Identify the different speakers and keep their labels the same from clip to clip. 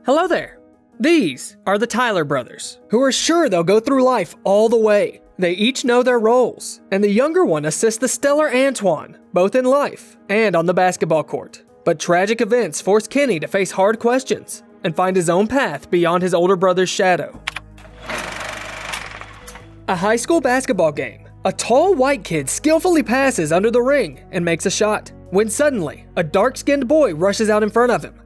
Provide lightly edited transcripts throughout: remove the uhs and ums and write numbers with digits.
Speaker 1: Hello there. These are the Tyler brothers, who are sure they'll go through life all the way. They each know their roles, and the younger one assists the stellar Antoine, both in life and on the basketball court. But tragic events force Kenny to face hard questions and find his own path beyond his older brother's shadow. A high school basketball game. A tall white kid skillfully passes under the ring and makes a shot, when suddenly, a dark-skinned boy rushes out in front of him.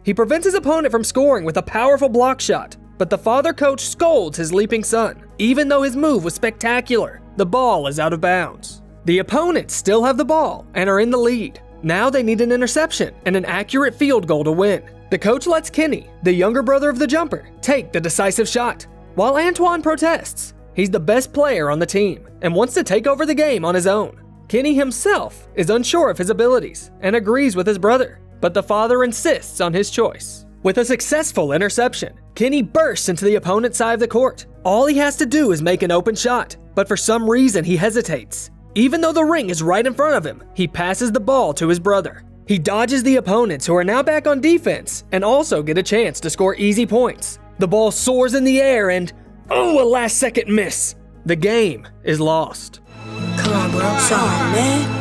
Speaker 1: He prevents his opponent from scoring with a powerful block shot, but the father coach scolds his leaping son. Even though his move was spectacular, the ball is out of bounds. The opponents still have the ball and are in the lead. Now they need an interception and an accurate field goal to win. The coach lets Kenny, the younger brother of the jumper, take the decisive shot, while Antoine protests. He's the best player on the team and wants to take over the game on his own. Kenny himself is unsure of his abilities and agrees with his brother, but the father insists on his choice. With a successful interception, Kenny bursts into the opponent's side of the court. All he has to do is make an open shot, but for some reason he hesitates. Even though the ring is right in front of him, he passes the ball to his brother. He dodges the opponents, who are now back on defense and also get a chance to score easy points. The ball soars in the air and, a last-second miss. The game is lost.
Speaker 2: Come on, bro. Sorry, man.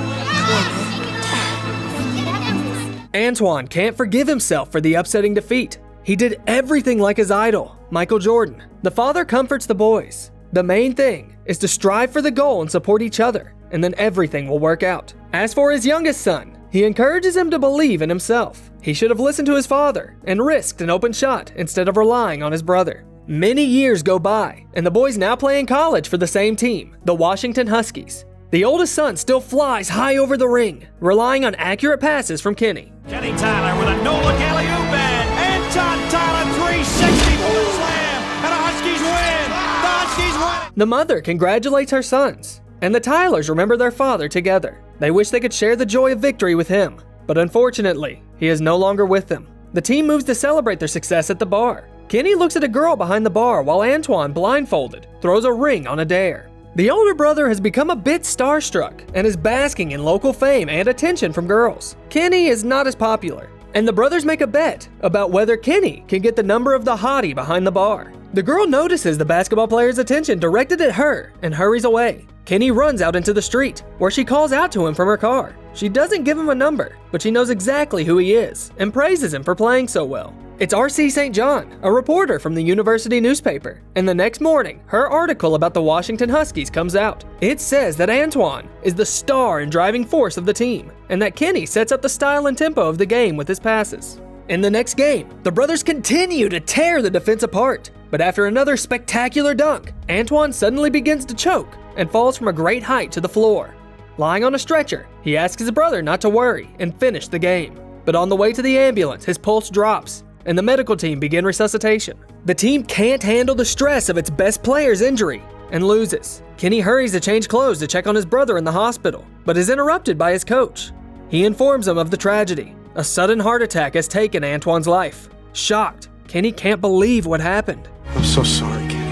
Speaker 1: Antoine can't forgive himself for the upsetting defeat. He did everything like his idol, Michael Jordan. The father comforts the boys. The main thing is to strive for the goal and support each other, and then everything will work out. As for his youngest son, he encourages him to believe in himself. He should have listened to his father and risked an open shot instead of relying on his brother. Many years go by, and the boys now play in college for the same team, the Washington Huskies. The oldest son still flies high over the ring, relying on accurate passes from Kenny.
Speaker 3: Kenny Tyler with a no-look alley-oop and Anton Tyler 360 for the slam, and the Huskies win! The Huskies win!
Speaker 1: The mother congratulates her sons, and the Tylers remember their father together. They wish they could share the joy of victory with him, but unfortunately, he is no longer with them. The team moves to celebrate their success at the bar. Kenny looks at a girl behind the bar while Antoine, blindfolded, throws a ring on a dare. The older brother has become a bit starstruck and is basking in local fame and attention from girls. Kenny is not as popular, and the brothers make a bet about whether Kenny can get the number of the hottie behind the bar. The girl notices the basketball player's attention directed at her and hurries away. Kenny runs out into the street, where she calls out to him from her car. She doesn't give him a number, but she knows exactly who he is and praises him for playing so well. It's R.C. St. John, a reporter from the university newspaper, and the next morning, her article about the Washington Huskies comes out. It says that Antoine is the star and driving force of the team, and that Kenny sets up the style and tempo of the game with his passes. In the next game, the brothers continue to tear the defense apart, but after another spectacular dunk, Antoine suddenly begins to choke and falls from a great height to the floor. Lying on a stretcher, he asks his brother not to worry and finish the game. But on the way to the ambulance, his pulse drops, and the medical team begin resuscitation. The team can't handle the stress of its best player's injury and loses. Kenny hurries to change clothes to check on his brother in the hospital, but is interrupted by his coach. He informs him of the tragedy. A sudden heart attack has taken Antoine's life. Shocked, Kenny can't believe what happened.
Speaker 4: I'm so sorry, Kenny.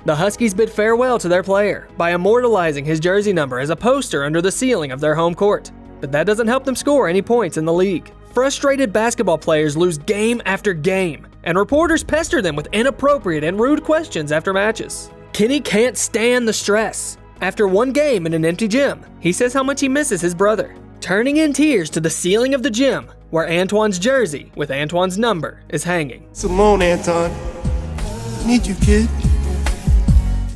Speaker 1: The Huskies bid farewell to their player by immortalizing his jersey number as a poster under the ceiling of their home court. But that doesn't help them score any points in the league. Frustrated basketball players lose game after game, and reporters pester them with inappropriate and rude questions after matches. Kenny can't stand the stress. After one game in an empty gym, he says how much he misses his brother, turning in tears to the ceiling of the gym where Antoine's jersey with Antoine's number is hanging.
Speaker 4: Simone, Anton. Need you, kid.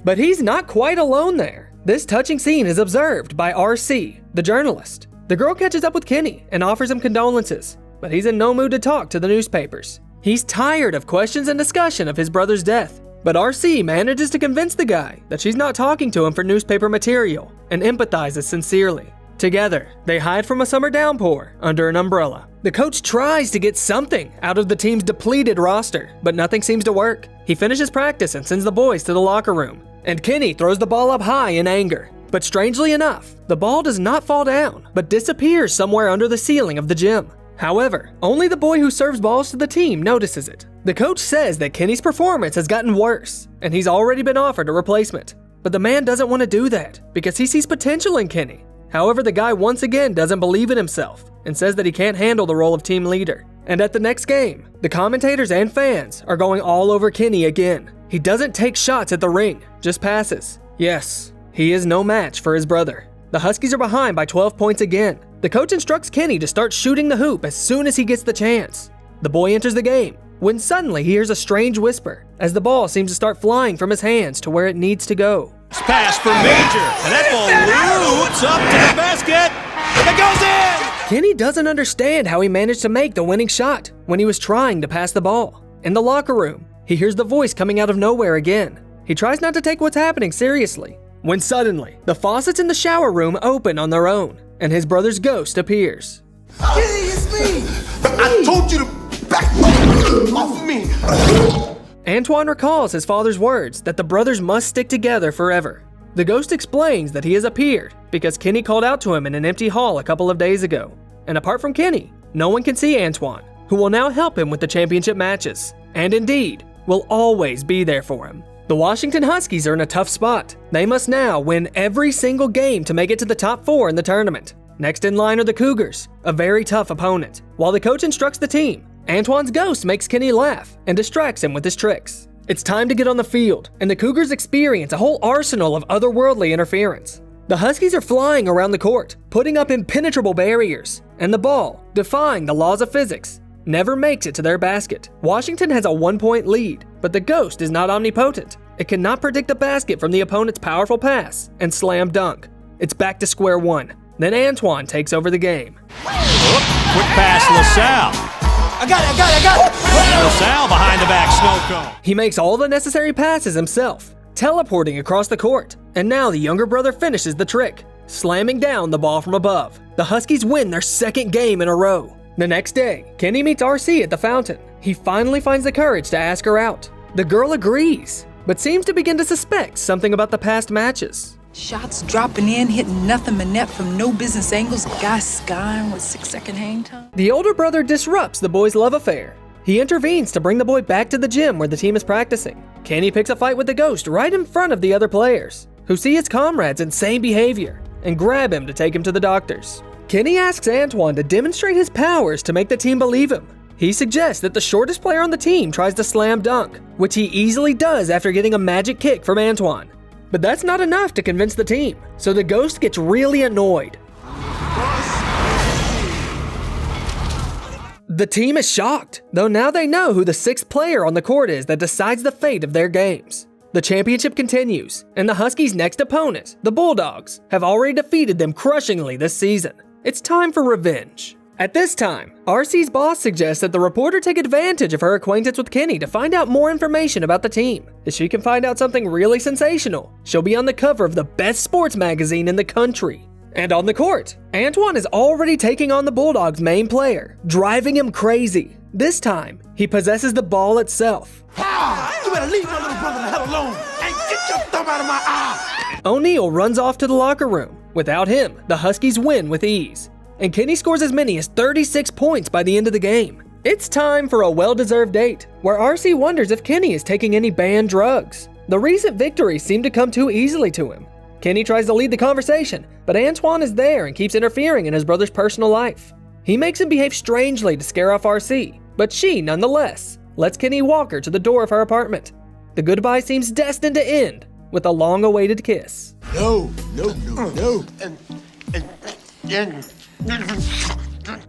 Speaker 1: But he's not quite alone there. This touching scene is observed by R.C., the journalist. The girl catches up with Kenny and offers him condolences, but he's in no mood to talk to the newspapers. He's tired of questions and discussion of his brother's death, but R.C. manages to convince the guy that she's not talking to him for newspaper material and empathizes sincerely. Together, they hide from a summer downpour under an umbrella. The coach tries to get something out of the team's depleted roster, but nothing seems to work. He finishes practice and sends the boys to the locker room, and Kenny throws the ball up high in anger. But strangely enough, the ball does not fall down, but disappears somewhere under the ceiling of the gym. However, only the boy who serves balls to the team notices it. The coach says that Kenny's performance has gotten worse, and he's already been offered a replacement. But the man doesn't want to do that, because he sees potential in Kenny. However, the guy once again doesn't believe in himself and says that he can't handle the role of team leader. And at the next game, the commentators and fans are going all over Kenny again. He doesn't take shots at the ring, just passes. Yes, he is no match for his brother. The Huskies are behind by 12 points again. The coach instructs Kenny to start shooting the hoop as soon as he gets the chance. The boy enters the game, when suddenly he hears a strange whisper as the ball seems to start flying from his hands to where it needs to go.
Speaker 3: Pass for Major, and that ball loops up to the basket. It goes in!
Speaker 1: Kenny doesn't understand how he managed to make the winning shot when he was trying to pass the ball. In the locker room, he hears the voice coming out of nowhere again. He tries not to take what's happening seriously, when suddenly, the faucets in the shower room open on their own, and his brother's ghost appears.
Speaker 4: Kenny, it's me! I told you to back off me!
Speaker 1: Antoine recalls his father's words that the brothers must stick together forever. The ghost explains that he has appeared because Kenny called out to him in an empty hall a couple of days ago. And apart from Kenny, no one can see Antoine, who will now help him with the championship matches, and indeed, will always be there for him. The Washington Huskies are in a tough spot. They must now win every single game to make it to the top 4 in the tournament. Next in line are the Cougars, a very tough opponent. While the coach instructs the team, Antoine's ghost makes Kenny laugh and distracts him with his tricks. It's time to get on the field, and the Cougars experience a whole arsenal of otherworldly interference. The Huskies are flying around the court, putting up impenetrable barriers, and the ball, defying the laws of physics, never makes it to their basket. Washington has a 1-point lead, but the ghost is not omnipotent. It cannot predict the basket from the opponent's powerful pass and slam dunk. It's back to square one. Then Antoine takes over the game.
Speaker 3: Quick pass, LaSalle. I got it! LaSalle behind the back snow cone.
Speaker 1: He makes all the necessary passes himself, teleporting across the court, and now the younger brother finishes the trick, slamming down the ball from above. The Huskies win their second game in a row. The next day, Kenny meets RC at the fountain. He finally finds the courage to ask her out. The girl agrees, but seems to begin to suspect something about the past matches.
Speaker 5: Shots dropping in, hitting nothing but net from no business angles, guys skying with 6-second hang time.
Speaker 1: The older brother disrupts the boy's love affair. He intervenes to bring the boy back to the gym where the team is practicing. Kenny picks a fight with the ghost right in front of the other players, who see his comrade's insane behavior and grab him to take him to the doctors. Kenny asks Antoine to demonstrate his powers to make the team believe him. He suggests that the shortest player on the team tries to slam dunk, which he easily does after getting a magic kick from Antoine. But that's not enough to convince the team, so the ghost gets really annoyed. The team is shocked, though now they know who the 6th player on the court is that decides the fate of their games. The championship continues, and the Huskies' next opponents, the Bulldogs, have already defeated them crushingly this season. It's time for revenge. At this time, RC's boss suggests that the reporter take advantage of her acquaintance with Kenny to find out more information about the team. If she can find out something really sensational, she'll be on the cover of the best sports magazine in the country. And on the court, Antoine is already taking on the Bulldogs' main player, driving him crazy. This time, he possesses the ball itself.
Speaker 4: You better leave my little brother the hell alone and get your thumb out of my eye!
Speaker 1: O'Neal runs off to the locker room. Without him, the Huskies win with ease. And Kenny scores as many as 36 points by the end of the game. It's time for a well-deserved date, where RC wonders if Kenny is taking any banned drugs. The recent victories seem to come too easily to him. Kenny tries to lead the conversation, but Antoine is there and keeps interfering in his brother's personal life. He makes him behave strangely to scare off RC, but she, nonetheless, lets Kenny walk her to the door of her apartment. The goodbye seems destined to end with a long-awaited kiss.
Speaker 4: No.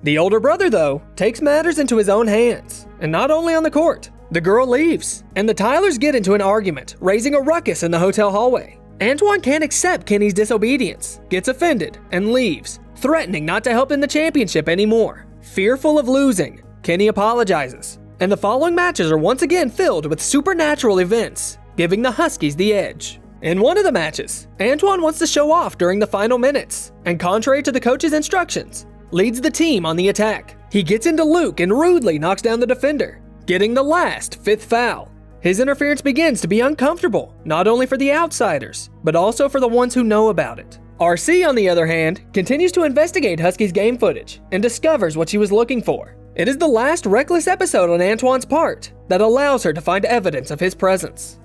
Speaker 1: The older brother, though, takes matters into his own hands, and not only on the court. The girl leaves, and the Tylers get into an argument, raising a ruckus in the hotel hallway. Antoine can't accept Kenny's disobedience, gets offended, and leaves, threatening not to help in the championship anymore. Fearful of losing, Kenny apologizes, and the following matches are once again filled with supernatural events, giving the Huskies the edge. In one of the matches, Antoine wants to show off during the final minutes, and contrary to the coach's instructions, leads the team on the attack. He gets into Luke and rudely knocks down the defender, getting the last 5th foul. His interference begins to be uncomfortable, not only for the outsiders, but also for the ones who know about it. RC, on the other hand, continues to investigate Huskies' game footage and discovers what she was looking for. It is the last reckless episode on Antoine's part that allows her to find evidence of his presence.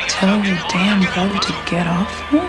Speaker 5: Tell your damn brother to get off me?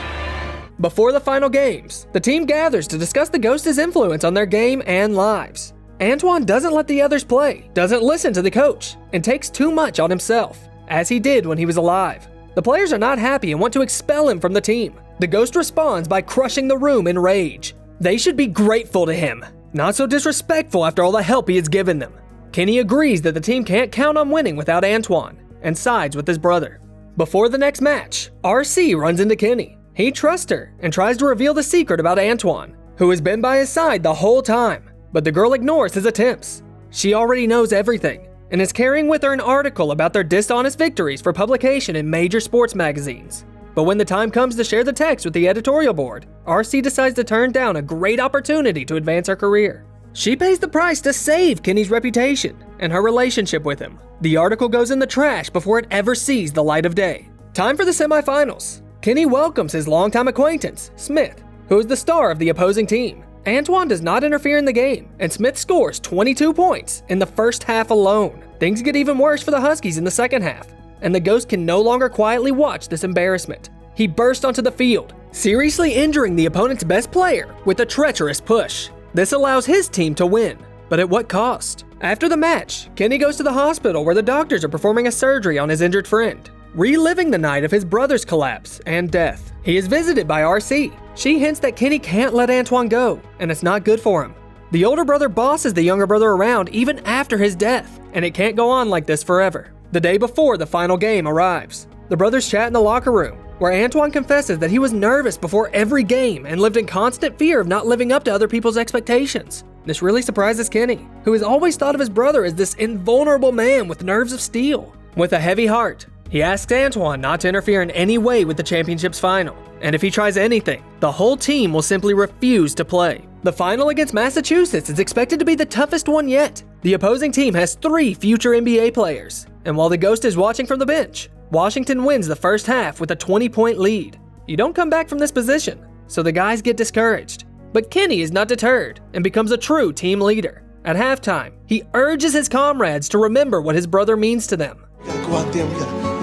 Speaker 1: Before the final games, the team gathers to discuss the Ghost's influence on their game and lives. Antoine doesn't let the others play, doesn't listen to the coach, and takes too much on himself, as he did when he was alive. The players are not happy and want to expel him from the team. The Ghost responds by crushing the room in rage. They should be grateful to him, not so disrespectful after all the help he has given them. Kenny agrees that the team can't count on winning without Antoine, and sides with his brother. Before the next match, RC runs into Kenny. He trusts her and tries to reveal the secret about Antoine, who has been by his side the whole time, but the girl ignores his attempts. She already knows everything, and is carrying with her an article about their dishonest victories for publication in major sports magazines. But when the time comes to share the text with the editorial board, RC decides to turn down a great opportunity to advance her career. She pays the price to save Kenny's reputation and her relationship with him. The article goes in the trash before it ever sees the light of day. Time for the semifinals. Kenny welcomes his longtime acquaintance, Smith, who is the star of the opposing team. Antoine does not interfere in the game, and Smith scores 22 points in the first half alone. Things get even worse for the Huskies in the second half, and the Ghost can no longer quietly watch this embarrassment. He burst onto the field, seriously injuring the opponent's best player with a treacherous push. This allows his team to win, but at what cost? After the match, Kenny goes to the hospital where the doctors are performing a surgery on his injured friend, reliving the night of his brother's collapse and death. He is visited by RC. She hints that Kenny can't let Antoine go, and it's not good for him. The older brother bosses the younger brother around even after his death, and it can't go on like this forever. The day before the final game arrives, the brothers chat in the locker room, where Antoine confesses that he was nervous before every game and lived in constant fear of not living up to other people's expectations. This really surprises Kenny, who has always thought of his brother as this invulnerable man with nerves of steel. With a heavy heart, he asks Antoine not to interfere in any way with the championship's final, and if he tries anything, the whole team will simply refuse to play. The final against Massachusetts is expected to be the toughest one yet. The opposing team has 3 future NBA players, and while the Ghost is watching from the bench, Washington wins the first half with a 20-point lead. You don't come back from this position, so the guys get discouraged. But Kenny is not deterred and becomes a true team leader. At halftime, he urges his comrades to remember what his brother means to them.
Speaker 4: We gotta go out there, we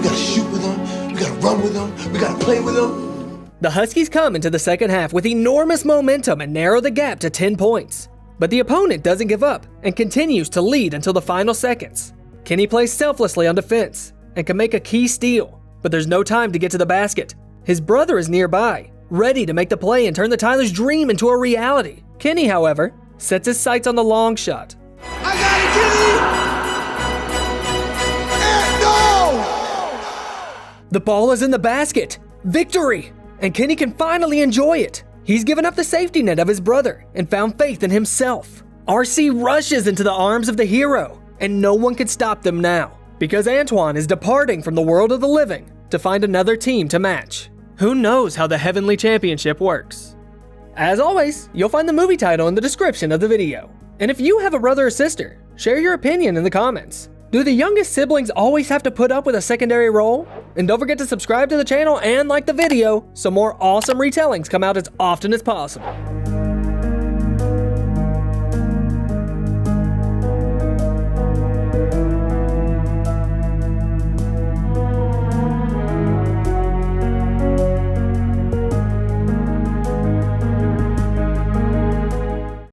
Speaker 4: gotta shoot with them, we gotta run with them, we gotta play with them.
Speaker 1: The Huskies come into the second half with enormous momentum and narrow the gap to 10 points. But the opponent doesn't give up and continues to lead until the final seconds. Kenny plays selflessly on defense and can make a key steal, but there's no time to get to the basket. His brother is nearby, ready to make the play and turn the Tyler's dream into a reality. Kenny, however, sets his sights on the long shot.
Speaker 4: I got it, Kenny! And no!
Speaker 1: The ball is in the basket. Victory! And Kenny can finally enjoy it. He's given up the safety net of his brother and found faith in himself. RC rushes into the arms of the hero, and no one can stop them now, because Antoine is departing from the world of the living to find another team to match. Who knows how the Heavenly Championship works? As always, you'll find the movie title in the description of the video. And if you have a brother or sister, share your opinion in the comments. Do the youngest siblings always have to put up with a secondary role? And don't forget to subscribe to the channel and like the video so more awesome retellings come out as often as possible.